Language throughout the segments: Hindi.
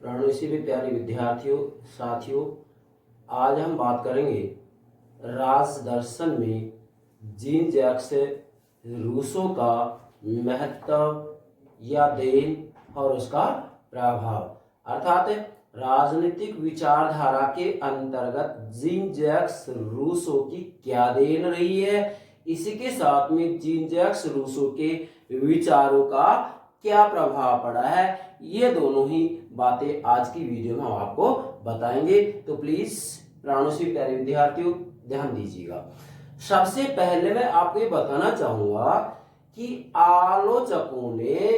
प्रणोसी भी प्यारे विद्यार्थियों साथियों, आज हम बात करेंगे राज दर्शन में जीन जैक्स रूसो का महत्व या देन और उसका प्रभाव अर्थात राजनीतिक विचारधारा के अंतर्गत जीन जैक्स रूसो की क्या देन रही है, इसी के साथ में जीन जैक्स रूसो के विचारों का क्या प्रभाव पड़ा है, ये दोनों ही बातें आज की वीडियो में हम आपको बताएंगे। तो प्लीज प्राणों से प्यारे विद्यार्थियों ध्यान दीजिएगा। सबसे पहले मैं आपको ये बताना चाहूंगा कि आलोचकों ने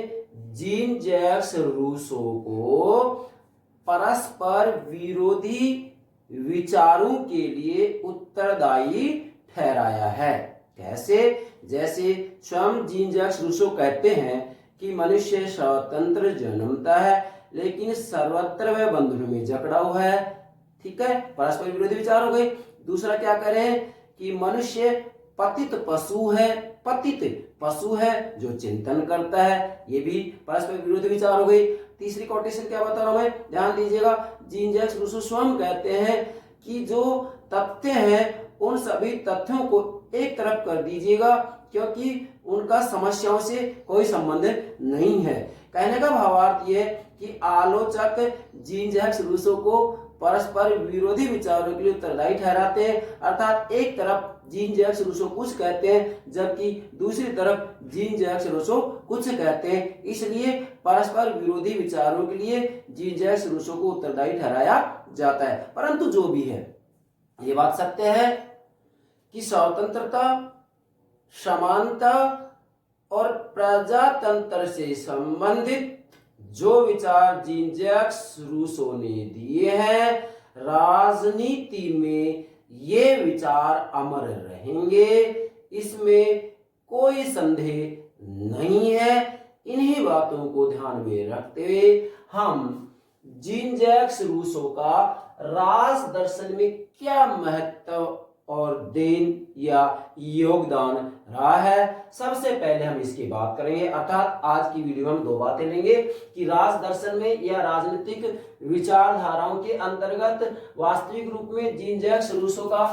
जीन जैक्स रूसो को परस्पर विरोधी विचारों के लिए उत्तरदायी ठहराया है। कैसे? जैसे स्वयं जीन जैक्स रूसो कहते हैं कि मनुष्य स्वतंत्र जन्मता है लेकिन सर्वत्र वह बंधनों में जकड़ा हुआ है। ठीक है, परस्पर विरोधी विचार हो गए। दूसरा क्या करें कि मनुष्य पतित पशु है जो चिंतन करता है, ये भी परस्पर विरोधी विचार हो गई। तीसरी कोटेशन क्या बता रहा हूं मैं, ध्यान दीजिएगा। जीन जैक्स रूसो स्वयं कहते हैं कि जो तथ्य हैं उन सभी तथ्यों को एक तरफ कर दीजिएगा क्योंकि उनका समस्याओं से कोई संबंध नहीं है। कहने का भावार्थ ये कि आलोचक जीन जैक्स रूसो को परस्पर विरोधी विचारों के लिए उत्तरदायी ठहराते हैं, अर्थात एक तरफ जीन जैक्स रूसो कुछ कहते हैं जबकि दूसरी तरफ जीन जैक्स रूसो कुछ कहते हैं। इसलिए परस्पर विरोधी विचारों के लिए जीन जैक्स रूसो को उत्तरदायी ठहराया जाता है। परंतु जो भी है, ये बात सत्य है कि स्वतंत्रता, समानता और प्रजातंत्र से संबंधित जो विचार जीन जैक्स रूसो ने दिए हैं, राजनीति में ये विचार अमर रहेंगे, इसमें कोई संदेह नहीं है। इन्हीं बातों को ध्यान में रखते हुए हम जीन जैक्स रूसो का राज दर्शन में क्या महत्व और देन या योगदान रहा है, सबसे पहले हम इसकी बात करेंगे। अर्थात आज की वीडियो में हम दो बातें लेंगे कि राज दर्शन में या राजनीतिक विचारधाराओं के अंतर्गत वास्तविक रूप में जीन जैक्स रूसो का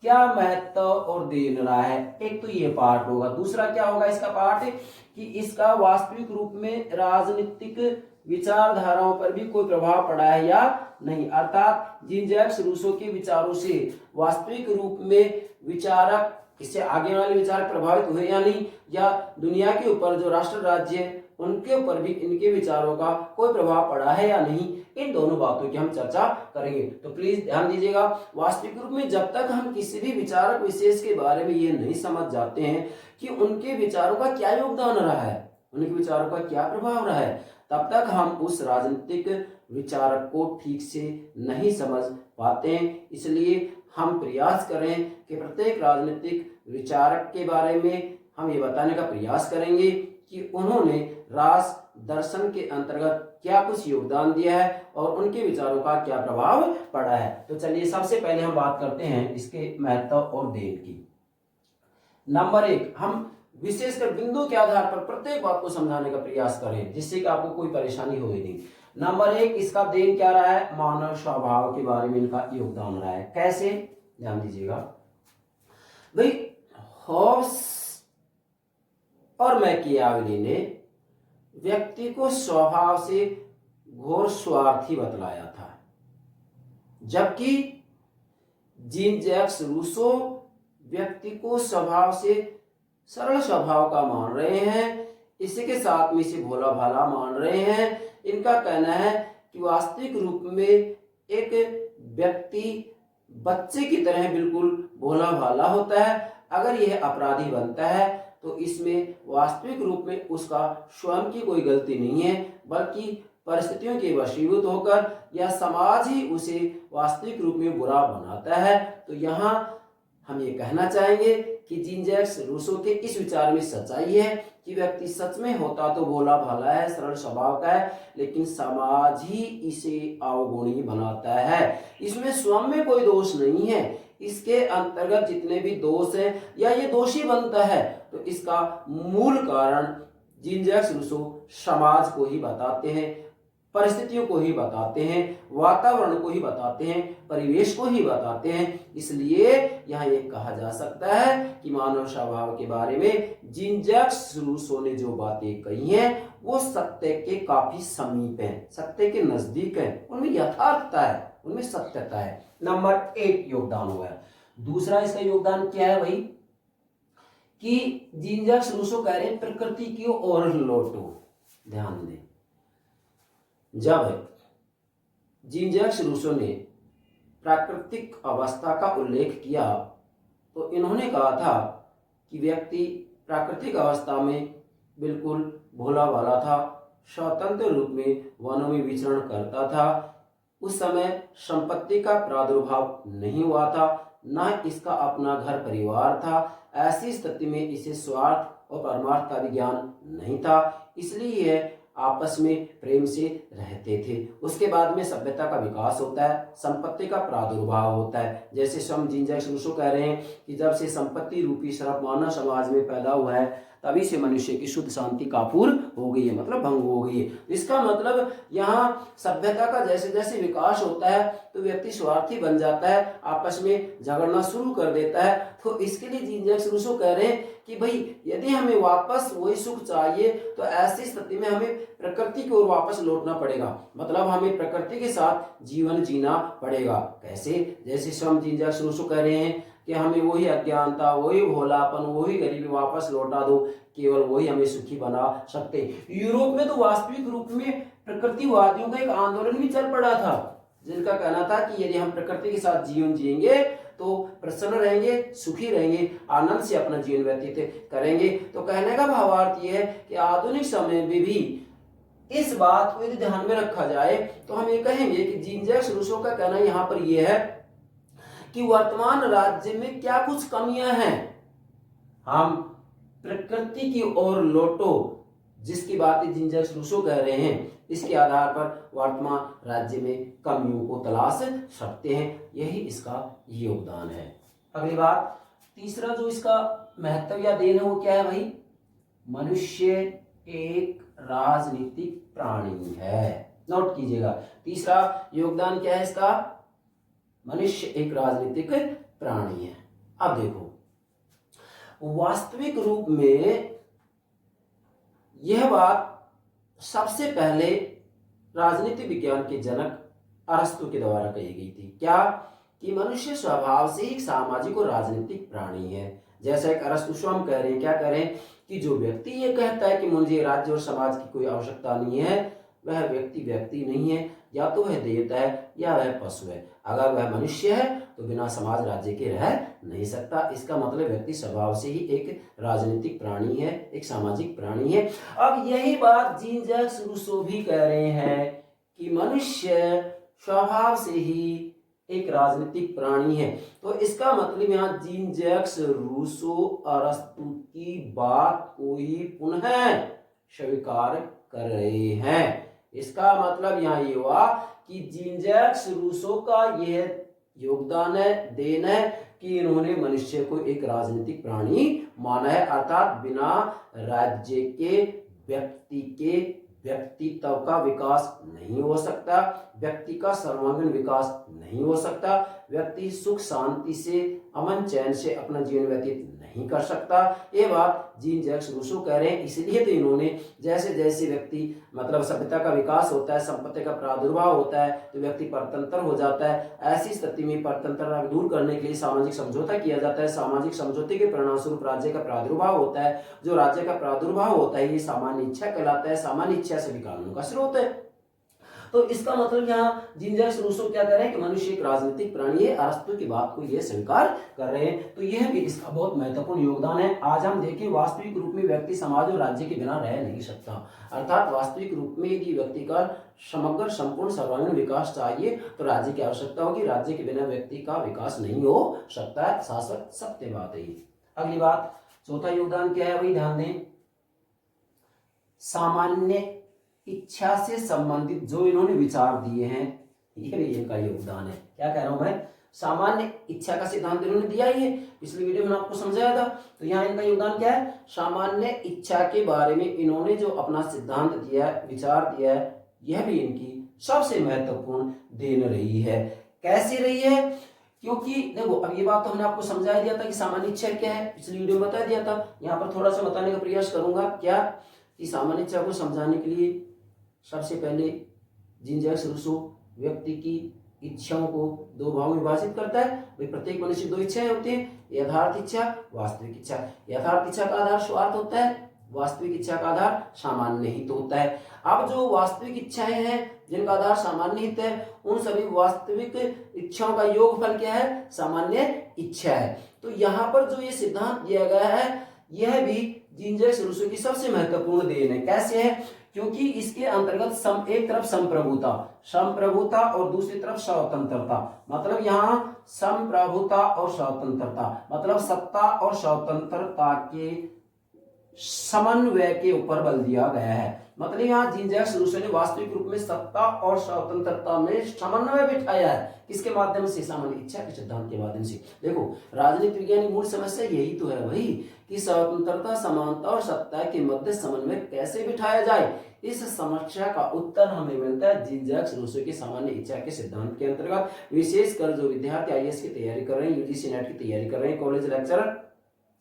क्या महत्व और देन रहा है। एक तो ये पार्ट होगा। दूसरा क्या होगा इसका पार्ट कि इसका वास्तविक रूप में राजनीतिक विचारधाराओं पर भी कोई प्रभाव पड़ा है या नहीं, अर्थात जीन जैक्स रूसो के विचारों से वास्तविक रूप में विचारक, इससे आगे वाले विचारक प्रभावित हुए या नहीं, या दुनिया के ऊपर जो राष्ट्र राज्य है उनके ऊपर भी इनके विचारों का कोई प्रभाव पड़ा है या नहीं, इन दोनों बातों की हम चर्चा करेंगे। तो प्लीज ध्यान दीजिएगा, वास्तविक रूप में जब तक हम किसी भी विचारक विशेष के बारे में ये नहीं समझ जाते हैं कि उनके विचारों का क्या योगदान रहा है, उनके विचारों का क्या प्रभाव रहा है, तब तक हम उस राजनीतिक विचारक को ठीक से नहीं समझ पाते हैं। इसलिए हम प्रयास करें कि प्रत्येक राजनीतिक विचारक के बारे में हम ये बताने का प्रयास करेंगे कि उन्होंने राज दर्शन के अंतर्गत क्या कुछ योगदान दिया है और उनके विचारों का क्या प्रभाव पड़ा है। तो चलिए सबसे पहले हम बात करते हैं इसके महत्व और देन की। नंबर एक, हम विशेषकर बिंदु के आधार पर प्रत्येक बात को समझाने का प्रयास करें जिससे कि आपको कोई परेशानी हो नहीं। नंबर एक, इसका देन क्या रहा है, मानव स्वभाव के बारे में इनका योगदान रहा है। कैसे? ध्यान दीजिएगा भाई, हॉब्स और मैकियावेली ने व्यक्ति को स्वभाव से घोर स्वार्थी बतलाया था, जबकि जीन जैक्स रूसो व्यक्ति को स्वभाव से सरल स्वभाव का मान रहे हैं, इसी के साथ में इसे भोला भाला मान रहे हैं। इनका कहना है कि वास्तविक रूप में एक व्यक्ति बच्चे की तरह बिल्कुल भोला भाला होता है। अगर यह अपराधी बनता है तो इसमें वास्तविक रूप में उसका स्वयं की कोई गलती नहीं है, बल्कि परिस्थितियों के वशीभूत होकर या समाज ही उसे वास्तविक रूप में बुरा बनाता है। तो यहाँ हम ये कहना चाहेंगे कि जीन जैक्स रूसो के इस विचार में सच्चाई है कि व्यक्ति सच में होता तो भोला भाला है, सरल स्वभाव का है, लेकिन समाज ही इसे अवगुणी बनाता है। इसमें स्वयं में कोई दोष नहीं है, इसके अंतर्गत जितने भी दोष हैं या ये दोषी बनता है तो इसका मूल कारण जीन जैक्स रूसो समाज को ही बताते हैं। परिस्थितियों को ही बताते हैं, वातावरण को ही बताते हैं, परिवेश को ही बताते हैं। इसलिए यहाँ ये कहा जा सकता है कि मानव स्वभाव के बारे में जीन जैक्स रूसो ने जो बातें कही हैं वो सत्य के काफी समीप हैं, सत्य के नजदीक हैं, उनमें यथार्थता है, उनमें सत्यता है। नंबर 8 योगदान हो गया। दूसरा इसका योगदान क्या है भाई, कि जीन जैक्स रूसो कह रहे हैं प्रकृति की ओर लौटो। ध्यान दें, जब जीन जैक्स रूसो ने प्राकृतिक अवस्था का उल्लेख किया तो इन्होंने कहा था कि व्यक्ति प्राकृतिक अवस्था में बिल्कुल भोला भाला था, स्वतंत्र रूप में वनों में विचरण करता था। उस समय संपत्ति का प्रादुर्भाव नहीं हुआ था, न इसका अपना घर परिवार था। ऐसी स्थिति में इसे स्वार्थ और परमार्थ का भी ज्ञान नहीं था, इसलिए यह आपस में प्रेम से रहते थे। उसके बाद में सभ्यता का विकास होता है, संपत्ति का प्रादुर्भाव होता है। जैसे स्वयं जीन जैक्स रूसो कह रहे हैं कि जब से संपत्ति रूपी श्राप मानव समाज में पैदा हुआ है तभी से मनुष्य की शुद्ध शांति कापूर हो गई है, मतलब भंग हो गई है। इसका मतलब यहाँ सभ्यता का जैसे जैसे विकास होता है तो व्यक्ति स्वार्थी बन जाता है, आपस में झगड़ना शुरू कर देता है। तो इसके लिए जीन जैक्स रूसो कह रहे हैं कि भाई यदि हमें वापस वही सुख चाहिए तो ऐसी स्थिति में हमें प्रकृति की ओर वापस लौटना पड़ेगा, मतलब हमें प्रकृति के साथ जीवन जीना पड़ेगा। कैसे? जैसे स्वयं जीन जैक्स रूसो कह रहे हैं कि हमें वही अज्ञानता, वही भोलापन, वही गरीबी वापस लौटा दो, केवल वही हमें सुखी बना सकते। यूरोप में तो वास्तविक रूप में प्रकृतिवादियों का एक आंदोलन भी चल पड़ा था, जिनका कहना था कि यदि हम प्रकृति के साथ जीवन जिएंगे तो प्रसन्न रहेंगे, सुखी रहेंगे, आनंद से अपना जीवन व्यतीत करेंगे। तो कहने का भावार्थ यह है कि आधुनिक समय में भी इस बात को यदि ध्यान में रखा जाए तो हम ये कहेंगे कि जीन जैक्स रूसो का कहना यहाँ पर यह है कि वर्तमान राज्य में क्या कुछ कमियां हैं, हम प्रकृति की ओर लौटो, जिसकी बातें जीन जैक्स रूसो कह रहे हैं, इसके आधार पर वर्तमान राज्य में कमियों को तलाश सकते हैं। यही इसका योगदान है। अगली बात, तीसरा जो इसका महत्व या देन है वो क्या है भाई, मनुष्य एक राजनीतिक प्राणी है। नोट कीजिएगा, तीसरा योगदान क्या है इसका, मनुष्य एक राजनीतिक प्राणी है। अब देखो, वास्तविक रूप में यह बात सबसे पहले राजनीति विज्ञान के जनक अरस्तु के द्वारा कही गई थी। क्या? कि मनुष्य स्वभाव से एक सामाजिक और राजनीतिक प्राणी है। जैसा एक अरस्तु स्वयं कह रहे हैं, क्या कह रहे हैं कि जो व्यक्ति ये कहता है कि मुझे राज्य और समाज की कोई आवश्यकता नहीं है, वह व्यक्ति नहीं है, या तो वह देवता है या वह पशु है। अगर वह मनुष्य है तो बिना समाज राज्य के रह नहीं सकता। इसका मतलब व्यक्ति स्वभाव से ही एक राजनीतिक प्राणी है, एक सामाजिक प्राणी है। अब यही बात जीन जैक्स रूसो भी कह रहे हैं कि मनुष्य स्वभाव से ही एक राजनीतिक प्राणी है। तो इसका मतलब यहाँ जीन जैक्स रूसो अरस्तु की बात को ही पुनः स्वीकार कर रहे हैं। इसका मतलब यहाँ ये हुआ कि जीन जैक्स रूसो का यह योगदान है, देन है कि इन्होंने मनुष्य को एक राजनीतिक प्राणी माना है, अर्थात बिना राज्य के व्यक्ति के व्यक्तित्व का विकास नहीं हो सकता, व्यक्ति का सर्वांगीण विकास नहीं हो सकता, व्यक्ति सुख शांति से अमन चैन से अपना जीवन व्यतीत नहीं कर सकता। ये बात जीन जैक्स रूसो कह रहे हैं। इसलिए तो इन्होंने जैसे जैसे व्यक्ति मतलब सभ्यता का विकास होता है, संपत्ति का प्रादुर्भाव होता है तो व्यक्ति परतंत्र हो जाता है। ऐसी स्थिति में परतंत्रता दूर करने के लिए सामाजिक समझौता किया जाता है। सामाजिक समझौते के परिणाम स्वरूप राज्य का प्रादुर्भाव होता है। जो राज्य का प्रादुर्भाव होता है ये सामान्य इच्छा कहलाता है। सामान्य इच्छा सभी कानूनों का स्रोत है। तो इसका मतलब यहाँ जीन जैक्स रूसो क्या कर रहे हैं कि मनुष्य एक राजनीतिक प्राणी है। अरस्तु की बात को ये स्वीकार कर रहे हैं। तो यह भी इसका बहुत महत्वपूर्ण योगदान है। आज हम देखें वास्तविक रूप में व्यक्ति समाज और राज्य के बिना रह नहीं सकता, अर्थात वास्तविक रूप में यदि व्यक्ति का समग्र संपूर्ण सर्वांगीण विकास चाहिए तो राज्य की आवश्यकता होगी। राज्य के बिना व्यक्ति का विकास नहीं हो सकता है, शाश्वत सत्य बात है। अगली बात, चौथा योगदान क्या है भाई, ध्यान दें, सामान्य इच्छा से संबंधित जो इन्होंने विचार दिए हैं ये भी इनका योगदान है। क्या कह रहा हूं मैं, सामान्य इच्छा का सिद्धांत इन्होंने दिया ही है, पिछली वीडियो में आपको समझाया था। तो यहाँ इनका योगदान क्या है, सामान्य इच्छा के बारे में इन्होंने जो अपना सिद्धांत दिया है, विचार दिया है, यह भी इनकी सबसे महत्वपूर्ण देन रही है। कैसे रही है? क्योंकि देखो, अब ये बात तो हमने आपको समझा दिया था कि सामान्य इच्छा क्या है, पिछली वीडियो में बता दिया था। यहाँ पर थोड़ा सा बताने का प्रयास करूंगा। क्या कि सामान्य इच्छा को समझाने के लिए सबसे पहले जीन जैक्स रूसो व्यक्ति की इच्छाओं को दो भागों में विभाजित करता है। भाई प्रत्येक मनुष्य दो इच्छाएं होती हैं, यथार्थ इच्छा, वास्तविक इच्छा। यथार्थ इच्छा का आधार स्वार्थ होता है, वास्तविक इच्छा का आधार सामान्य हित होता है। अब जो वास्तविक इच्छाएं हैं जिनका आधार सामान्य हित है, उन सभी वास्तविक इच्छाओं का योगफल क्या है? सामान्य इच्छा है। तो यहाँ पर जो ये सिद्धांत दिया गया है, यह भी जीन जैक्स रूसो की सबसे महत्वपूर्ण देन है। कैसे है? क्योंकि इसके अंतर्गत एक तरफ संप्रभुता और दूसरी तरफ स्वतंत्रता, मतलब यहाँ संप्रभुता और स्वतंत्रता मतलब सत्ता और स्वतंत्रता के समन्वय के ऊपर बल दिया गया है। मतलब यहाँ जीन जैक्स रूसो ने वास्तविक रूप में सत्ता और स्वतंत्रता में समन्वय बिठाया है। किसके माध्यम से? सामान्य इच्छा के सिद्धांत के माध्यम से। देखो, राजनीति विज्ञान की मूल समस्या यही तो है भाई कि स्वतंत्रता, समानता और सत्ता के मध्य समन्वय कैसे बिठाया जाए। इस समस्या का उत्तर हमें मिलता है जीन जैक्स रूसो की सामान्य इच्छा के सिद्धांत के अंतर्गत। विशेषकर जो विद्यार्थी आईएएस की तैयारी कर रहे हैं, यूजीसी नेट की तैयारी कर रहे हैं, कॉलेज लेक्चरर,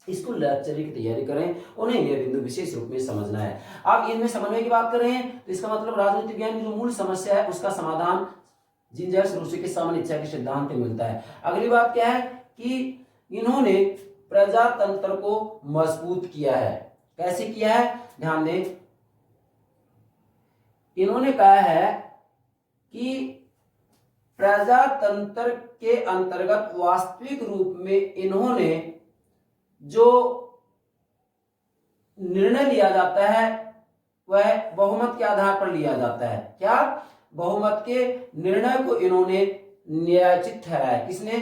स्कूल लेक्चर की तैयारी करें, उन्हें यह बिंदु विशेष रूप में समझना है। अब इनमें समन्वय की बात कर रहे हैं तो इसका मतलब राजनीति विज्ञान की जो मूल समस्या है उसका समाधान जीन जैक्स रूसो के सामान्य इच्छा के सिद्धांत में मिलता है। अगली बात क्या है कि इन्होंने प्रजातंत्र को मजबूत किया है। कैसे किया है? ध्यान दें, इन्होंने कहा है कि प्रजातंत्र के अंतर्गत वास्तविक रूप में इन्होंने जो निर्णय लिया जाता है वह बहुमत के आधार पर लिया जाता है। क्या? बहुमत के निर्णय को इन्होंने न्यायोचित ठहराया। किसने?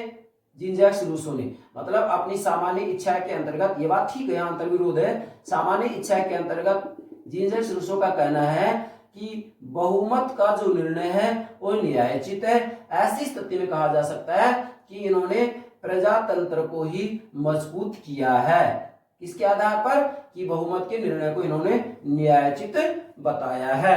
जीन जैक्स रूसो ने। मतलब अपनी सामान्य इच्छा के अंतर्गत, ये बात ठीक है, यहां अंतर्विरोध है। सामान्य इच्छा के अंतर्गत जीन जैक्स रूसो का कहना है कि बहुमत का जो निर्णय है वो न्यायोचित है। ऐसी स्थिति में कहा जा सकता है कि इन्होंने प्रजातंत्र को ही मजबूत किया है। किसके आधार पर? कि बहुमत के निर्णय को इन्होंने न्यायोचित बताया है।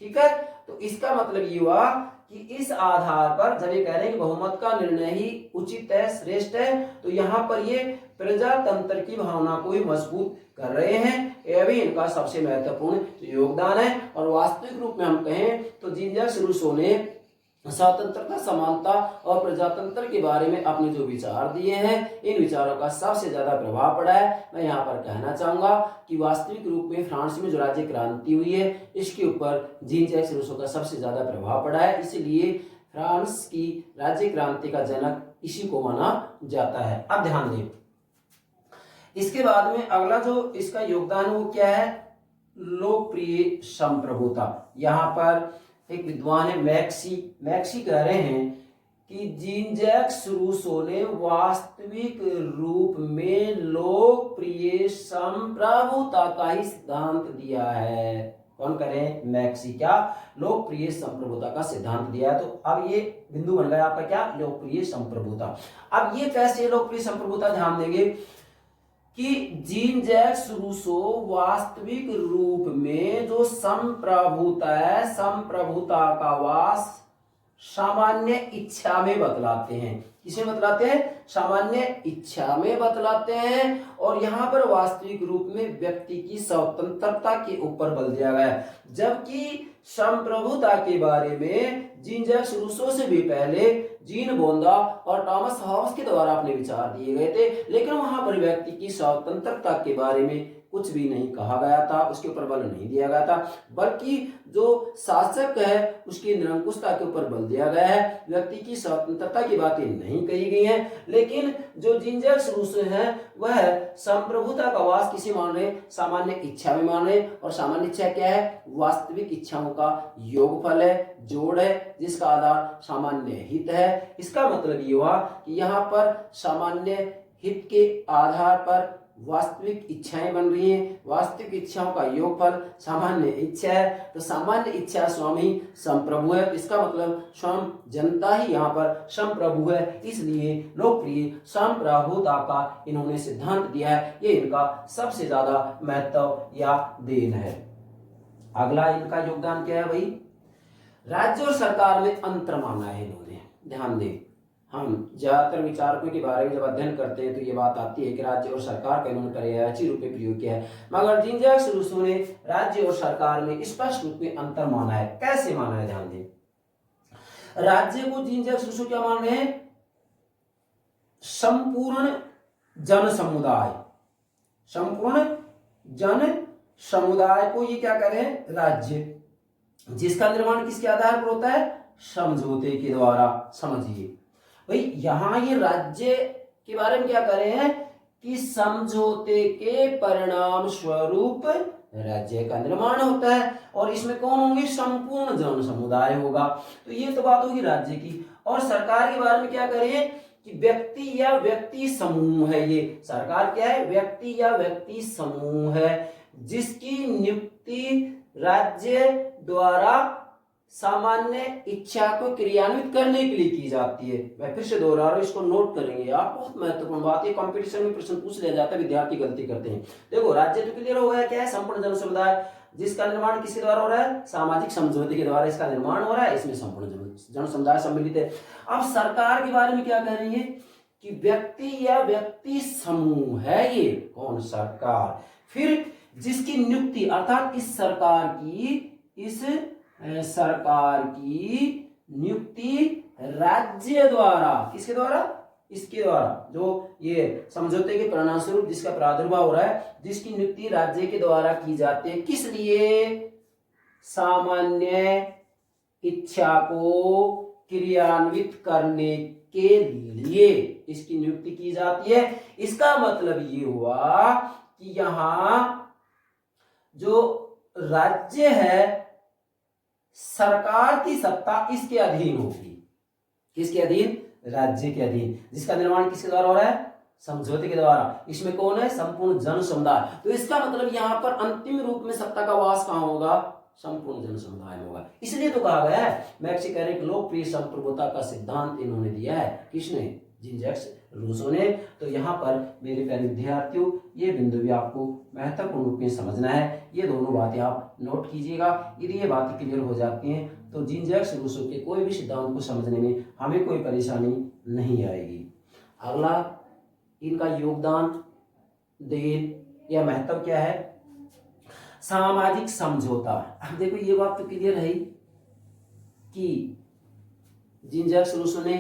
ठीक है, तो इसका मतलब ये हुआ कि इस आधार पर जब ये कह रहे हैं कि बहुमत का निर्णय ही उचित है, श्रेष्ठ है, तो यहाँ पर ये प्रजातंत्र की भावना को ही मजबूत कर रहे हैं। यह भी इनका सबसे महत्वपूर्ण योगदान है। और वास्तविक रूप में हम कहें तो जीन जैक्स रूसो ने स्वतंत्रता, समानता और प्रजातंत्र के बारे में अपने जो विचार दिए हैं, इन विचारों का सबसे ज्यादा प्रभाव पड़ा है। मैं यहाँ पर कहना चाहूंगा कि वास्तविक रूप में फ्रांस में जो राज्य क्रांति हुई है, इसके ऊपर जीन जैक्स रूसो का सबसे ज्यादा प्रभाव पड़ा है। इसलिए फ्रांस की राज्य क्रांति का जनक इसी को माना जाता है। अब ध्यान दें, इसके बाद में अगला जो इसका योगदान है वो क्या है? लोकप्रिय संप्रभुता। यहाँ पर एक विद्वान है मैक्सी कह रहे हैं कि जीन जैक्स रूसो ने वास्तविक रूप में लोकप्रिय संप्रभुता का ही सिद्धांत दिया है। कौन करें? मैक्सी। क्या? लोकप्रिय संप्रभुता का सिद्धांत दिया है। तो अब ये बिंदु बन गया आपका क्या? लोकप्रिय संप्रभुता। अब ये कैसे लोकप्रिय संप्रभुता? ध्यान देंगे कि जीन जैक्स रूसो वास्तविक रूप में जो संप्रभुता है, संप्रभुता का वास सामान्य इच्छा में बतलाते हैं। किसे बतलाते हैं? सामान्य इच्छा में बतलाते हैं। और यहाँ पर वास्तविक रूप में व्यक्ति की स्वतंत्रता के ऊपर बल दिया गया है। जबकि संप्रभुता के बारे में जीन जैक्स रूसो से भी पहले जीन बोंदा और टॉमस हॉब्स के द्वारा अपने विचार दिए गए थे, लेकिन वहां पर व्यक्ति की स्वतंत्रता के बारे में कुछ भी नहीं कहा गया था, उसके ऊपर बल नहीं दिया गया था, बल्कि जो शासक है उसकी निरंकुशता के ऊपर बल दिया गया है। व्यक्ति की स्वतंत्रता की बातें नहीं कही गई हैं। लेकिन जो जीन जैक्स रूसो है वह संप्रभुता का वास किसे मान रहे? सामान्य इच्छा में मान रहे। और सामान्य इच्छा क्या है? वास्तविक इच्छाओं का योगफल है, जोड़ है, जिसका आधार सामान्य हित है। इसका मतलब ये हुआ कि यहाँ पर सामान्य हित के आधार पर वास्तविक इच्छाएं बन रही हैं। वास्तविक इच्छाओं का योगफल सामान्य इच्छा है। तो सामान्य इच्छा स्वामी संप्रभु है। तो इसका मतलब स्वयं जनता ही यहाँ पर संप्रभु है। इसलिए लोकप्रिय संप्रभुता का इन्होंने सिद्धांत दिया है। ये इनका सबसे ज्यादा महत्व या देन है। अगला इनका योगदान क्या है भाई? राज्य और सरकार में अंतर माना है इन्होंने। ध्यान दें, हम ज्यादातर विचारकों के बारे में जब अध्ययन करते हैं तो ये बात आती है कि राज्य और सरकार का इन्होंने पर्यायवाची रूप में प्रयोग किया है, मगर जीन जैक्स रूसो ने राज्य और सरकार में स्पष्ट रूप में अंतर माना है। कैसे माना है, ध्यान दें। राज्य को जीन जैक्स रूसो क्या मान रहे हैं? संपूर्ण जन समुदाय, संपूर्ण जन समुदाय को ये क्या करें? राज्य, जिसका निर्माण किसके आधार पर होता है? समझौते के द्वारा। समझिए भाई, यहां ये राज्य के बारे में क्या कर रहे हैं कि समझौते के परिणाम स्वरूप राज्य का निर्माण होता है, और इसमें कौन होंगे? संपूर्ण जन समुदाय होगा। तो ये तो बात होगी राज्य की। और सरकार के बारे में क्या करें कि व्यक्ति या व्यक्ति समूह है। ये सरकार क्या है? व्यक्ति या व्यक्ति समूह है, जिसकी नियुक्ति राज्य द्वारा सामान्य इच्छा को क्रियान्वित करने के लिए की जाती है। मैं फिर से दोहरा रहा हूं, इसको नोट करेंगे आप, बहुत महत्वपूर्ण बात है। कंपटीशन में प्रश्न पूछ लिया जाता है, विद्यार्थी गलती करते हैं। देखो, राज्य तो क्लियर हो गया, क्या है? संपूर्ण जन समुदाय, जिसका निर्माण किसके द्वारा हो रहा है? सामाजिक समझौते के द्वारा इसका निर्माण हो रहा है, इसमें संपूर्ण जन समुदाय सम्मिलित है। अब सरकार के बारे में क्या कह रही है कि व्यक्ति या व्यक्ति समूह है ये। कौन? सरकार। फिर जिसकी नियुक्ति, अर्थात इस सरकार की नियुक्ति राज्य द्वारा, किसके द्वारा? इसके द्वारा, जो ये समझौते के परिणाम स्वरूप जिसका प्रादुर्भाव हो रहा है, जिसकी नियुक्ति राज्य के द्वारा की जाती है। किस लिए? सामान्य इच्छा को क्रियान्वित करने के लिए इसकी नियुक्ति की जाती है। इसका मतलब ये हुआ कि यहां जो राज्य है, सरकार की सत्ता इसके अधीन होगी। किसके अधीन? राज्य के अधीन, जिसका निर्माण किसके द्वारा हो रहा है? समझौते के द्वारा। इसमें कौन है? संपूर्ण जन समुदाय। तो इसका मतलब यहाँ पर अंतिम रूप में सत्ता का वास कहाँ होगा? संपूर्ण जन समुदाय में होगा। इसलिए तो कहा गया है, मैक्सिकैरिक लोकप्रिय संप्रभुता का सिद्धांत इन्होंने दिया है। किसने? जीन जैक्स रूसो ने। तो यहाँ पर मेरे प्यारे विद्यार्थियों, ये बिंदु भी आपको महत्वपूर्ण रूप में समझना है। ये दोनों बातें आप नोट कीजिएगा। यदि ये बातें क्लियर हो जाती हैं तो जीन जैक्स रूसो के कोई भी सिद्धांत को समझने में हमें कोई परेशानी नहीं आएगी। अगला, इनका योगदान, देन या महत्व क्या है? सामाजिक समझौता। अब देखो, ये बात तो क्लियर है कि जीन जैक्स रूसो ने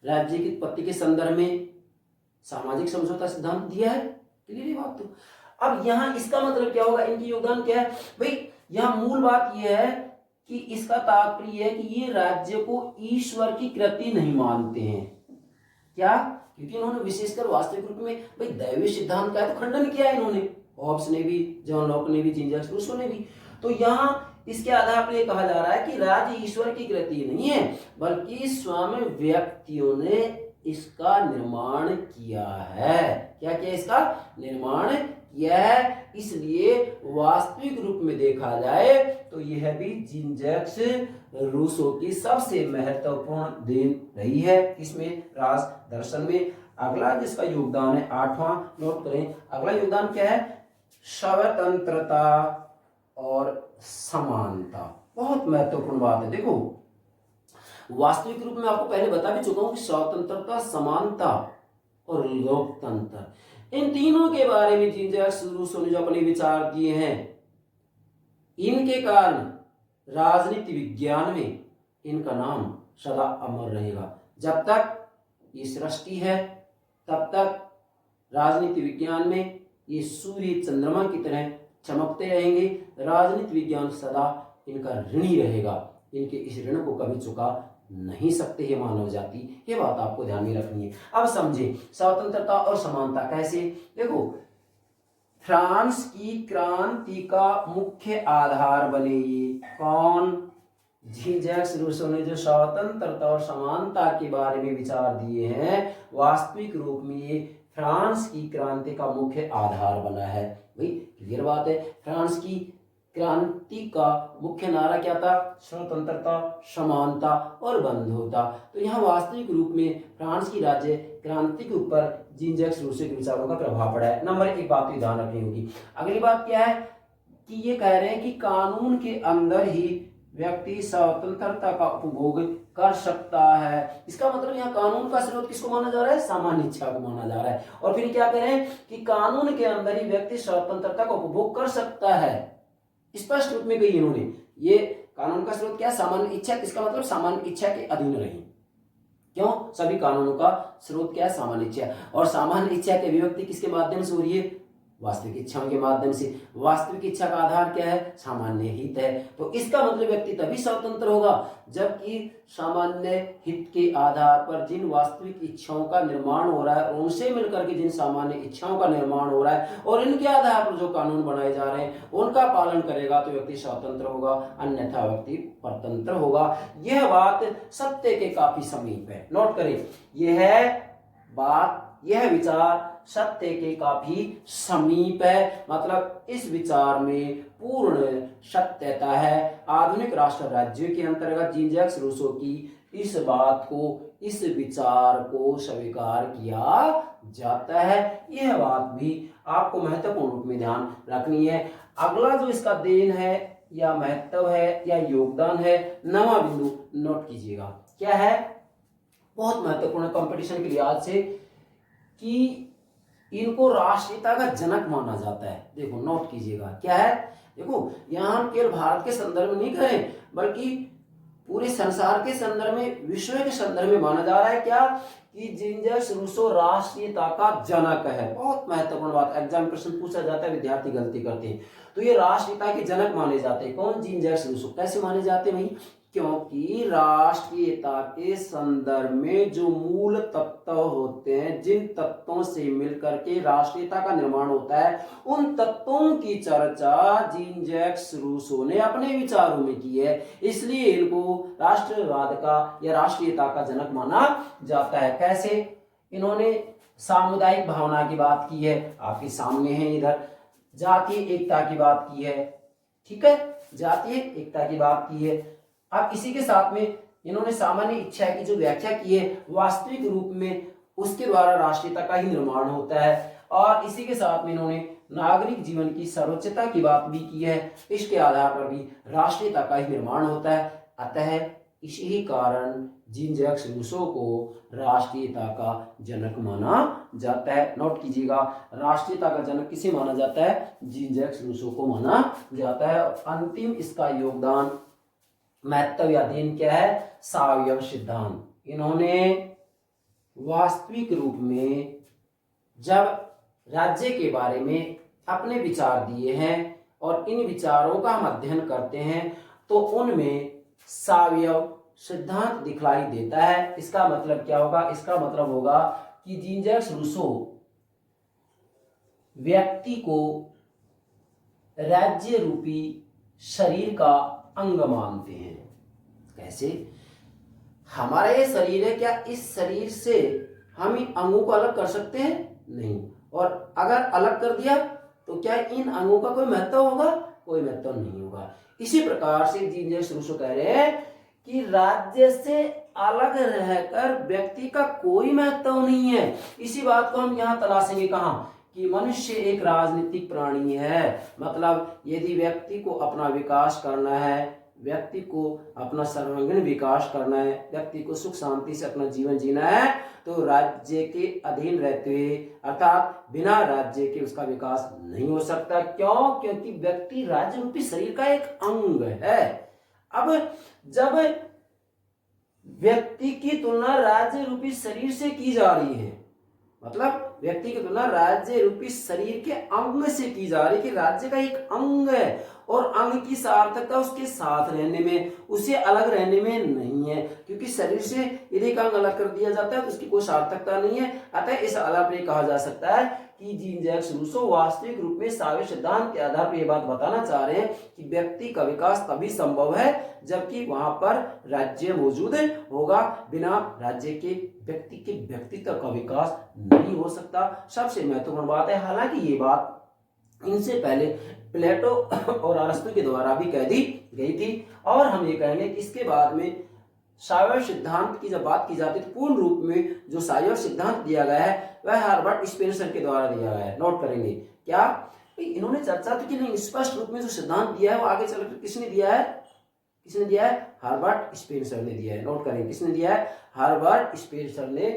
राज्य की उत्पत्ति के संदर्भ में सामाजिक समझौता सिद्धांत दिया है। क्लियर बात। तो अब यहां इसका मतलब क्या होगा? इनकी योगदान क्या है भाई? यहां मूल बात यह है कि इसका तात्पर्य है कि ये राज्य को ईश्वर की कृति नहीं मानते हैं। क्या? क्योंकि इन्होंने विशेषकर वास्तविक रूप में भाई दैवीय सिद्धांत का तो खंडन किया है इन्होंने। हॉब्स ने भी, जॉन लॉक ने भी, जीन जैक्स रूसो ने भी। तो यहाँ इसके आधार पर यह कहा जा रहा है कि राज्य ईश्वर की कृति नहीं है, बल्कि स्वयं व्यक्तियों ने इसका निर्माण किया है। क्या किया? इसका निर्माण किया है। इसलिए वास्तविक रूप में देखा जाए तो यह भी जीन जैक्स रूसो की सबसे महत्वपूर्ण देन रही है। इसमें राज दर्शन में। अगला जिसका योगदान है, 8वां, नोट करें। अगला योगदान क्या है? स्वतंत्रता और समानता। बहुत महत्वपूर्ण बात है। देखो, वास्तविक रूप में आपको पहले बता भी चुका हूं कि स्वतंत्रता, समानता और लोकतंत्र, इन तीनों के बारे में जीन जैक्स रूसो ने जो अपने विचार दिए हैं, इनके कारण राजनीति विज्ञान में इनका नाम सदा अमर रहेगा। जब तक ये सृष्टि है तब तक राजनीति विज्ञान में ये सूर्य चंद्रमा की तरह चमकते रहेंगे। राजनीति विज्ञान सदा इनका ऋणी रहेगा। इनके इस ऋण को कभी चुका नहीं सकते ये मानव जाति। ये बात आपको ध्यान में रखनी है। अब समझे स्वतंत्रता और समानता कैसे। देखो, फ्रांस की क्रांति का मुख्य आधार बने ये कौन? जीन जैक्स रूसो ने जो स्वतंत्रता और समानता के बारे में विचार दिए हैं, वास्तविक रूप में ये फ्रांस की क्रांति का मुख्य आधार बना है। भाई क्लियर बात है। फ्रांस की क्रांति का मुख्य नारा क्या था? स्वतंत्रता, समानता और बंधुता। तो यहाँ वास्तविक रूप में फ्रांस की राज्य क्रांति के ऊपर जीन जैक्स रूसो के विचारों का प्रभाव पड़ा है। नंबर एक बात ध्यान रखनी होगी। अगली बात क्या है कि ये कह रहे हैं कि कानून के अंदर ही व्यक्ति स्वतंत्रता का उपभोग कर सकता है। इसका मतलब यहाँ कानून का स्रोत किसको माना जा रहा है? सामान्य इच्छा को माना जा रहा है। और फिर क्या कह रहे हैं कि कानून के अंदर ही व्यक्ति स्वतंत्रता का उपभोग कर सकता है। स्पष्ट रूप में कही इन्होंने, ये कानून का स्रोत क्या? सामान्य इच्छा। इसका मतलब सामान्य इच्छा के अधीन रही। क्यों? सभी कानूनों का स्रोत क्या है? सामान्य इच्छा। और सामान्य इच्छा की अभिव्यक्ति किसके माध्यम से हो रही है? वास्तविक इच्छाओं के माध्यम से। वास्तविक इच्छा का आधार क्या है? सामान्य हित है। तो इसका मतलब व्यक्ति तभी स्वतंत्र होगा जबकि सामान्य हित के आधार पर जिन वास्तविक इच्छाओं का निर्माण हो रहा है और उनसे मिलकर के जिन सामान्य इच्छाओं का निर्माण हो रहा है और इनके आधार पर जो कानून बनाए जा रहे हैं उनका पालन करेगा तो व्यक्ति स्वतंत्र होगा, अन्यथा व्यक्ति परतंत्र होगा। यह बात सत्य के काफी समीप है। नोट करें, यह विचार सत्य के काफी समीप है। मतलब इस विचार में पूर्ण सत्यता है। आधुनिक राष्ट्र राज्यों के अंतर्गत जीन जैक्स रूसो की इस बात को, इस विचार को स्वीकार किया जाता है। यह बात भी आपको महत्वपूर्ण रूप में ध्यान रखनी है। अगला जो इसका देन है या महत्व है या योगदान है, 9वां बिंदु नोट कीजिएगा। क्या है? बहुत महत्वपूर्ण कंपटीशन के लिहाज से कि इनको राष्ट्रीयता का जनक माना जाता है। देखो नोट कीजिएगा क्या है। देखो यहाँ हम केवल भारत के संदर्भ में नहीं करें बल्कि पूरे संसार के संदर्भ में, विश्व के संदर्भ में माना जा रहा है क्या कि जीन जैक्स रूसो राष्ट्रीयता का जनक है। बहुत महत्वपूर्ण बात, एग्जाम प्रश्न पूछा जाता है, विद्यार्थी गलती करते हैं। तो ये राष्ट्रीयता के जनक माने जाते हैं। कौन? Jean Jacques Rousseau. कैसे माने जाते हैं भाई? क्योंकि राष्ट्रीयता के संदर्भ में जो मूल तत्व होते हैं, जिन तत्वों से मिलकर के राष्ट्रीयता का निर्माण होता है, उन तत्वों की चर्चा जीन जैक्स रूसो ने अपने विचारों में की है। इसलिए इनको राष्ट्रवाद का या राष्ट्रीयता का जनक माना जाता है। कैसे? इन्होंने सामुदायिक भावना की बात की है, आपके सामने है इधर। जातीय एकता की बात की है, ठीक है, जातीय एकता की बात की है। अब इसी के साथ में इन्होंने सामान्य इच्छा की जो व्याख्या की है, वास्तविक रूप में उसके द्वारा राष्ट्रीयता का ही निर्माण होता है। और इसी के साथ में इन्होंने नागरिक जीवन की सर्वोच्चता की बात भी की है। इसके आधार पर भी राष्ट्रीयता का ही निर्माण होता है। अतः इसी कारण जीन जैक्स रूसो को राष्ट्रीयता का जनक माना जाता है। नोट कीजिएगा, राष्ट्रीयता का जनक किसे माना जाता है? जीन जैक्स रूसो को माना जाता है। अंतिम इसका योगदान, महत्व या देन क्या है? सावयव सिद्धांत। इन्होंने वास्तविक रूप में जब राज्य के बारे में अपने विचार दिए हैं और इन विचारों का हम अध्ययन करते हैं तो उनमें सावयव सिद्धांत दिखलाई देता है। इसका मतलब क्या होगा? इसका मतलब होगा कि जीन जैक्स रूसो व्यक्ति को राज्य रूपी शरीर का अंग मानते हैं। कैसे? हमारा ये शरीर है, क्या इस शरीर से हम इन अंगों को अलग कर सकते हैं? नहीं। और अगर अलग कर दिया तो क्या इन अंगों का कोई महत्व होगा? कोई महत्व नहीं होगा। इसी प्रकार से जीन जैक्स रूसो कह रहे हैं कि राज्य से अलग रहकर व्यक्ति का कोई महत्व नहीं है। इसी बात को हम यहाँ तलाशेंगे कहाँ कि मनुष्य एक राजनीतिक प्राणी है। मतलब यदि व्यक्ति को अपना विकास करना है, व्यक्ति को अपना सर्वांगीण विकास करना है, व्यक्ति को सुख शांति से अपना जीवन जीना है तो राज्य के अधीन रहते हुए, अर्थात बिना राज्य के उसका विकास नहीं हो सकता। क्यों? क्योंकि व्यक्ति राज्य रूपी शरीर का एक अंग है। अब जब व्यक्ति की तुलना राज्य रूपी शरीर से की जा रही है, मतलब व्यक्ति की तुलना राज्य रूपी शरीर के अंग से की जा रही है कि राज्य का एक अंग है और अंग की सार्थकता उसके साथ रहने में, उसे अलग रहने में नहीं है। क्योंकि शरीर से यदि एक अंग अलग कर दिया जाता है तो उसकी कोई सार्थकता नहीं है। अतः इस आधार पर कहा जा सकता है कि जीन जैक्स रूसो वास्तविक रूप में सावयव सिद्धांत के आधार पर यह बात बताना चाह रहे हैं कि व्यक्ति का विकास तभी संभव है जबकि वहां पर राज्य मौजूद होगा। बिना राज्य के व्यक्ति के व्यक्तित्व का विकास नहीं हो सकता। सबसे महत्वपूर्ण बात है, हालांकि ये बात इनसे पहले प्लेटो और अरस्तु के द्वारा भी कह दी गई थी। और हम ये कहेंगे कि इसके बाद में सावयव सिद्धांत की जब बात की जाती है तो पूर्ण रूप में जो सावयव सिद्धांत दिया गया है वह हर्बर्ट स्पेंसर के द्वारा दिया गया है। नोट करेंगे क्या? इन्होंने चर्चा तो की नहीं, स्पष्ट रूप में जो सिद्धांत दिया है वो आगे चलकर किसने दिया है? किसने दिया है? हर्बर्ट स्पेंसर ने दिया है। नोट करें, किसने दिया है? हर्बर्ट स्पेंसर ने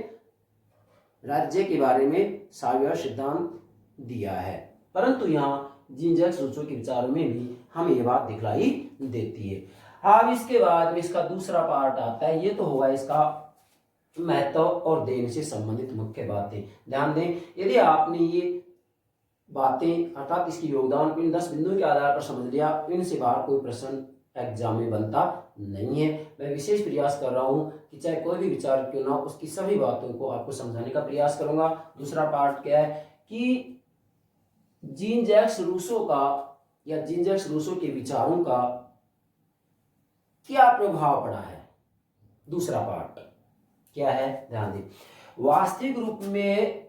राज्य के बारे में साम्यवाद सिद्धांत दिया है। परंतु यहाँ जीन जैक्स रूसो के विचारों में भी हमें ये बात दिखलाई देती है। अब इसके बाद में इसका दूसरा पार्ट आता है। ये तो होगा इसका महत्व और देन से संबंधित मुख्य बातें। ध्यान दें, यदि आपने ये बातें अर्थात इसकी योगदान को इन 10 बिंदुओं के आधार पर समझ लिया, इनसे बाहर कोई प्रश्न एग्जाम में बनता नहीं है। मैं विशेष प्रयास कर रहा हूं कि चाहे कोई भी विचार क्यों ना, उसकी सभी बातों को आपको समझाने का प्रयास करूंगा। दूसरा पार्ट क्या है कि जीन जैक्स रूसो का या जीन जैक्स रूसो के विचारों का क्या प्रभाव पड़ा है। दूसरा पार्ट क्या है, ध्यान दें। वास्तविक रूप में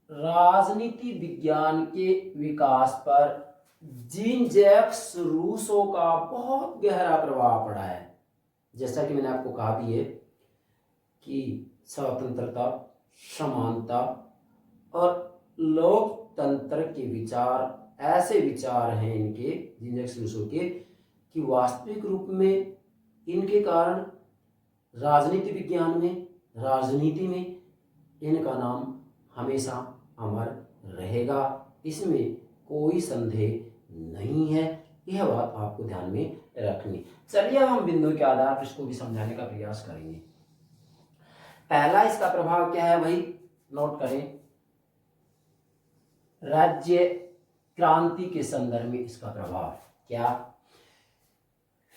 राजनीति विज्ञान के विकास पर जीन जैक्स रूसो का बहुत गहरा प्रभाव पड़ा है। जैसा कि मैंने आपको कहा भी है कि स्वतंत्रता, समानता और लोकतंत्र के विचार ऐसे विचार हैं इनके, जीन जैक्स रूसो के, कि वास्तविक रूप में इनके कारण राजनीति विज्ञान में, राजनीति में इनका नाम हमेशा अमर रहेगा। इसमें कोई संदेह नहीं है। यह बात आपको ध्यान में रखनी। चलिए अब हम बिंदु के आधार पर इसको भी समझाने का प्रयास करेंगे। पहला इसका प्रभाव क्या है वही नोट करें। राज्य क्रांति के संदर्भ में इसका प्रभाव क्या?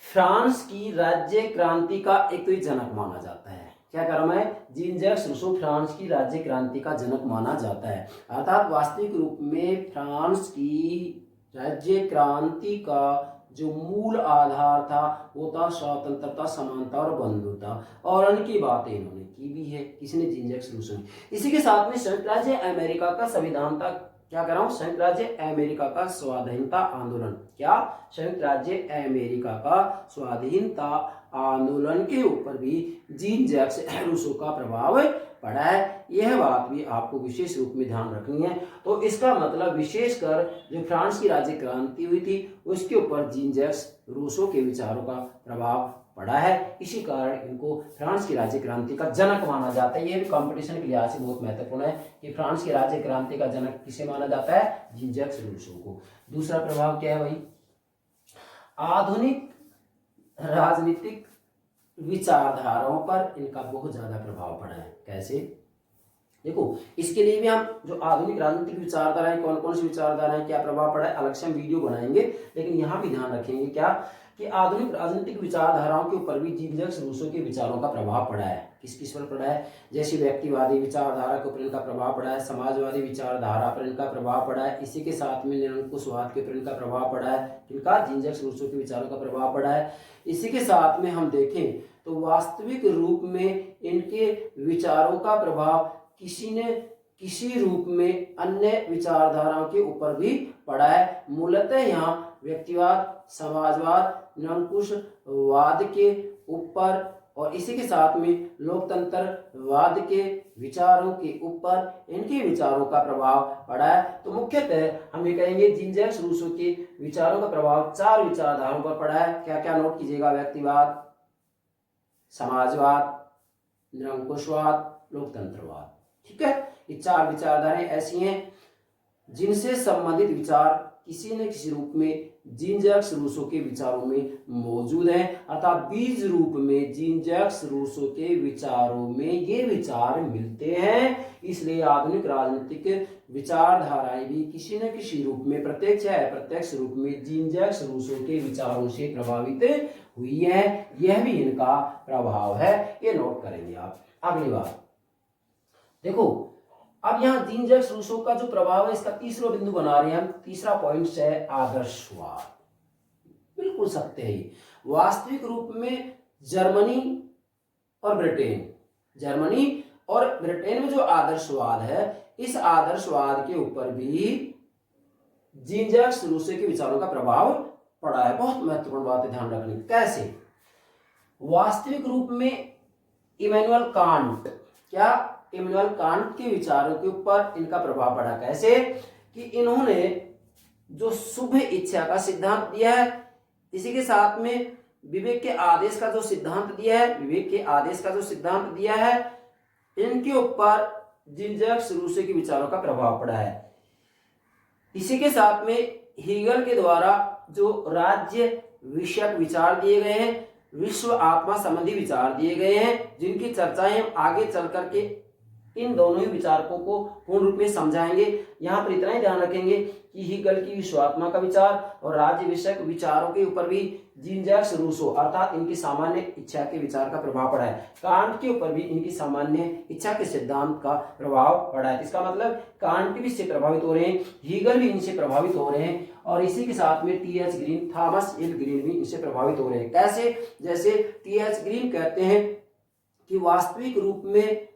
फ्रांस की राज्य क्रांति का एक तो जनक माना जाता है। क्या कर रहा हूं मैं? जीन जैक्स रूसो फ्रांस की राज्य क्रांति का जनक माना जाता है। अर्थात वास्तविक रूप में फ्रांस की राज्य क्रांति का जो मूल आधार था वो था स्वतंत्रता, समानता और बंधुता, और उनकी बातें इन्होंने की भी है। किसने? जीन जैक्स रूसो ने। इसी के साथ में संयुक्त राज्य अमेरिका का संविधान था। क्या कर रहा हूं? संयुक्त राज्य अमेरिका का स्वाधीनता आंदोलन। क्या? संयुक्त राज्य अमेरिका का स्वाधीनता आंदोलन के ऊपर भी जीन जैक्स रूसो का प्रभाव पड़ा है। यह बात भी आपको विशेष रूप में ध्यान रखनी है। तो इसका मतलब विशेषकर जो फ्रांस की राज्य क्रांति हुई थी उसके ऊपर जीन जैक्स रूसो के विचारों का प्रभाव पड़ा है। इसी कारण इनको फ्रांस की राज्य क्रांति का जनक माना जाता है। यह भी कंपटीशन के लिहाज से बहुत महत्वपूर्ण है कि फ्रांस की राज्य क्रांति का जनक किसे माना जाता है? जीन जैक्स रूसो को। दूसरा प्रभाव क्या है भाई? आधुनिक राजनीतिक विचारधाराओं पर इनका बहुत ज्यादा प्रभाव पड़ा है। कैसे? देखो, इसके लिए भी हम जो आधुनिक राजनीतिक विचारधाराएं, कौन कौन सी विचारधाराएं, क्या प्रभाव पड़ा है, अलग से हम वीडियो बनाएंगे। लेकिन यहाँ भी ध्यान रखेंगे क्या कि आधुनिक राजनीतिक विचारधाराओं के ऊपर भी जीन जैक्स रूसो के विचारों का प्रभाव पड़ा है। किस किस पर पड़ा है? जैसे व्यक्तिवादी विचारधारा के ऊपर इनका प्रभाव पड़ा है, समाजवादी विचारधारा पर इनका प्रभाव पड़ा है, इसी के साथ में निरंकुशवाद के ऊपर इनका प्रभाव पड़ा है। इनका जीन जैक्स रूसो के विचारों का प्रभाव पड़ा है। इसी के साथ में हम देखें तो वास्तविक रूप में इनके विचारों का प्रभाव किसी ने किसी रूप में अन्य विचारधाराओं के ऊपर भी पड़ा है। मूलतः यहाँ व्यक्तिवाद, समाजवाद, निरंकुशवाद के ऊपर और इसी के साथ में लोकतंत्रवाद के विचारों के ऊपर इनके विचारों का प्रभाव पड़ा है। तो मुख्यतः हम ये कहेंगे जीन जैक्स रूसो के विचारों का प्रभाव 4 विचारधाराओं पर पड़ा है। क्या क्या नोट कीजिएगा? व्यक्तिवाद, समाजवाद, निरंकुशवाद, लोकतंत्रवाद। ठीक है, ये 4 विचारधाराएं ऐसी हैं जिनसे संबंधित विचार किसी न किसी रूप में जीन जैक्स रूसो के विचारों में मौजूद है। अर्थात बीज रूप में जीन जैक्स रूसो के विचारों में ये विचार मिलते हैं। इसलिए आधुनिक राजनीतिक विचारधाराएं भी किसी न किसी रूप में, प्रत्यक्ष या अप्रत्यक्ष रूप में, जीन जैक्स रूसो के विचारों से प्रभावित हुई है। यह भी इनका प्रभाव है, ये नोट करेंगे आप। अगली बात देखो, अब यहाँ जीन जैक्स रूसो का जो प्रभाव है इसका तीसरा बिंदु बना रहे हैं हम। तीसरा पॉइंट है आदर्शवाद। बिल्कुल सत्य है। वास्तविक रूप में जर्मनी और ब्रिटेन में जो आदर्शवाद है, इस आदर्शवाद के ऊपर भी जीन जैक्स रूसो के विचारों का प्रभाव पड़ा है। बहुत महत्वपूर्ण बात है, ध्यान रखनी। कैसे? वास्तविक रूप में इमैनुअल कांट, क्या इमैनुअल कांट के विचारों के ऊपर इनका प्रभाव पड़ा। कैसे? कि इन्होंने जो शुभ इच्छा का सिद्धांत दिया है, इसी के साथ में विवेक के आदेश का जो सिद्धांत दिया है, विवेक के आदेश का जो सिद्धांत दिया है, इनके ऊपर जीन जैक्स रूसो के विचारों का प्रभाव पड़ा है। इसी के साथ में हीगल के द्वारा जो राज्य विषयक विचार दिए गए हैं, विश्व आत्मा संबंधी विचार दिए गए हैं, जिनकी चर्चाएं हम आगे चल करके इन दोनों ही विचारकों को पूर्ण रूप में समझाएंगे। यहाँ पर इतना ही ध्यान रखेंगे कि हीगल की विश्वात्मा का विचार और राज्य विषयक विचारों के ऊपर भी जीन जैक्स रूसो अर्थात इनकी सामान्य इच्छा के विचार का प्रभाव पड़ा है। कांट के ऊपर भी इनकी सामान्य इच्छा के सिद्धांत का प्रभाव पड़ा है। इसका मतलब कांट भी इससे प्रभावित हो रहे हैं, हीगल भी इनसे प्रभावित हो रहे हैं, और इसी के साथ में TH. Green, Thomas L green भी इनसे प्रभावित हो रहे हैं। कैसे? जैसे टी.एच. ग्रीन कहते हैं कि वास्तविक रूप में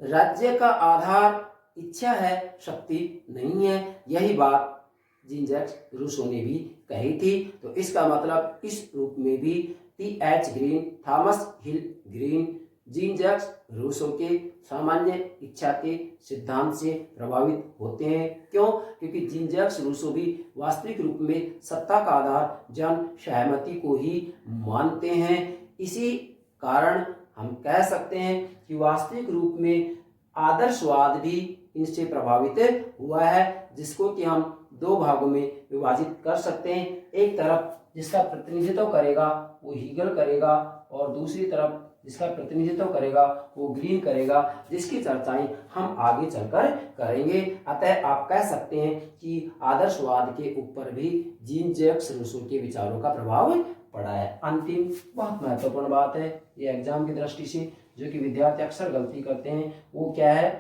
राज्य का आधार इच्छा है, शक्ति नहीं है। यही बात जीन जैक्स रूसो ने भी कही थी। तो इसका मतलब इस रूप में भी टी.एच. ग्रीन, थॉमस हिल ग्रीन जीन जैक्स रूसो के सामान्य इच्छा के सिद्धांत से प्रभावित होते हैं। क्यों? क्योंकि जीन जैक्स रूसो भी वास्तविक रूप में सत्ता का आधार जन सहमति को ही मानते हैं। इसी कारण हम कह सकते हैं कि वास्तविक रूप में आदर्शवाद भी इनसे प्रभावित हुआ है, जिसको कि हम दो भागों में विभाजित कर सकते हैं। एक तरफ जिसका प्रतिनिधित्व करेगा वो हीगल करेगा, और दूसरी तरफ जिसका प्रतिनिधित्व करेगा वो ग्रीन करेगा, जिसकी चर्चाएं हम आगे चलकर करेंगे। अतः आप कह सकते हैं कि आदर्शवाद के ऊपर भी जीन जैक्स रूसो के विचारों का प्रभाव पड़ा है। अंतिम बहुत महत्वपूर्ण बात है ये एग्जाम की दृष्टि से, जो कि विद्यार्थी अक्सर गलती करते हैं, वो क्या है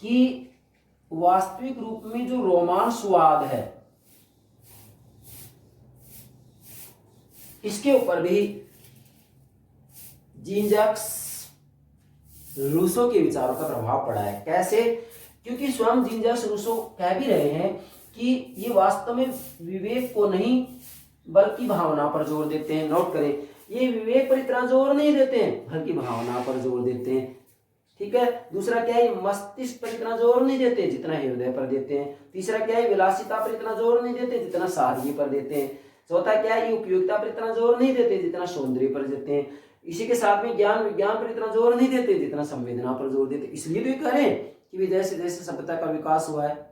कि वास्तविक रूप में जो रोमांसवाद है इसके ऊपर भी जीन जैक्स रूसो के विचारों का प्रभाव पड़ा है। कैसे? क्योंकि स्वयं जीन जैक्स रूसो कह भी रहे हैं कि ये वास्तव में विवेक को नहीं बल्कि भावना पर जोर देते हैं। नोट करें, ये विवेक पर इतना जोर नहीं देते हैं बल्कि भावना पर जोर देते हैं। ठीक है। दूसरा क्या है, मस्तिष्क पर इतना जोर नहीं देते जितना हृदय पर देते हैं। तीसरा क्या है, विलासिता पर इतना जोर नहीं देते जितना सादगी पर देते हैं। चौथा क्या है, ये उपयोगिता पर इतना जोर नहीं देते जितना सौंदर्य पर देते हैं। इसी के साथ में ज्ञान विज्ञान पर इतना जोर नहीं देते जितना संवेदना पर जोर देते। इसलिए तो ये कह रहे हैं कि जैसे जैसे सभ्यता का विकास हुआ है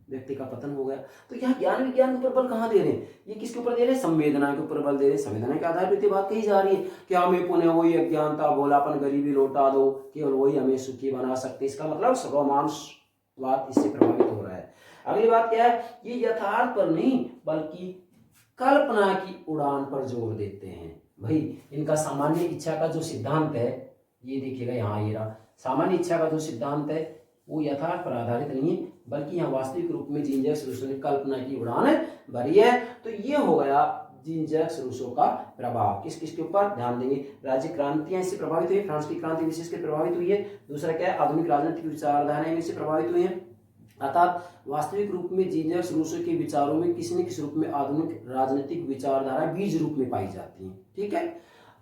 व्यक्ति का पतन हो गया। तो यहाँ ज्ञान विज्ञान के ऊपर बल कहाँ दे रहे हैं, ये किसके ऊपर दे रहे हैं, संवेदना के ऊपर बल दे रहे हैं। संवेदना के आधार पर बात कही जा रही है कि हमें पुनः वही अज्ञानता भोलापन गरीबी लौटा दो, केवल वही हमें सुखी बना सकते। इसका मतलब रोमांसवाद इससे प्रभावित हो रहा है। अगली बात क्या है, ये यथार्थ पर नहीं बल्कि कल्पना की उड़ान पर जोर देते हैं। भाई इनका सामान्य इच्छा का जो सिद्धांत है, ये देखिएगा यहाँ ये रहा, सामान्य इच्छा का जो सिद्धांत है वो यथार्थ पर आधारित नहीं है बल्कि यहाँ वास्तविक रूप में जीन जैक्स रूसो ने कल्पना की उड़ान भरी है। तो ये हो गया जीन जैक्स रूसो का प्रभाव। किस किस के ऊपर ध्यान देंगे, राज्य क्रांतियां इससे प्रभावित हुई, फ्रांस की क्रांति विशेष के प्रभावित हुई है। दूसरा क्या है, आधुनिक राजनीतिक विचारधाराएं इससे प्रभावित हुई है। अर्थात वास्तविक रूप में जीन जैक्स रूसो के विचारों में किसी न किसी रूप में आधुनिक राजनीतिक विचारधारा बीज रूप में पाई जाती है। ठीक है।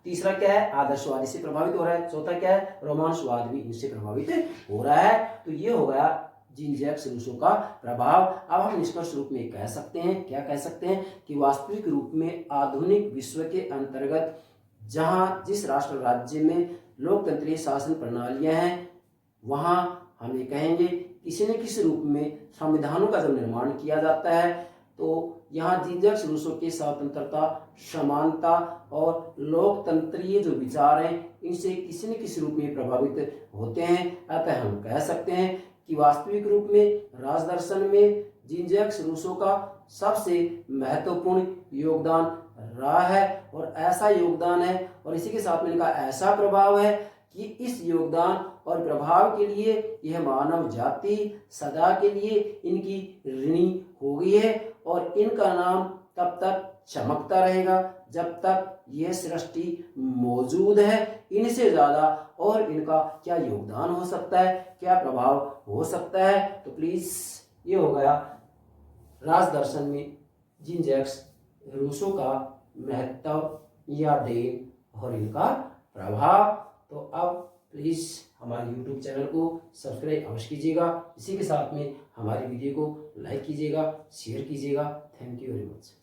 तीसरा क्या है, आदर्शवाद इससे प्रभावित हो रहा है। चौथा क्या है, रोमांसवाद भी इससे प्रभावित हो रहा है। तो ये हो गया जीन जैक्स रूसो का प्रभाव। अब हम निष्कर्ष रूप में कह सकते हैं, क्या कह सकते हैं कि वास्तविक रूप में आधुनिक विश्व के अंतर्गत जहां जिस राष्ट्र राज्य में लोकतंत्रीय शासन प्रणालियां हैं वहां हम ये कहेंगे किसी न किसी रूप में संविधानों का जब निर्माण किया जाता है तो यहाँ जीन जैक्स रूसो के स्वतंत्रता, समानता और लोकतंत्रीय जो विचार हैं इनसे किसी न किसी रूप में प्रभावित होते हैं। अतः हम कह सकते हैं कि वास्तविक रूप में राजदर्शन में जीन जैक्स रूसो का सबसे महत्वपूर्ण योगदान रहा है, और ऐसा योगदान है और इसी के साथ में इनका ऐसा प्रभाव है कि इस योगदान और प्रभाव के लिए यह मानव जाति सदा के लिए इनकी ऋणी हो गई है, और इनका नाम तब तक चमकता रहेगा जब तक यह सृष्टि मौजूद है। इनसे ज्यादा और इनका क्या योगदान हो सकता है, क्या प्रभाव हो सकता है। तो प्लीज ये हो गया राजदर्शन में जीन जैक्स रूसो का महत्व या देन और इनका प्रभाव। तो अब प्लीज हमारे YouTube चैनल को सब्सक्राइब अवश्य कीजिएगा। इसी के साथ में हमारी वीडियो को लाइक कीजिएगा, शेयर कीजिएगा। Thank you very much.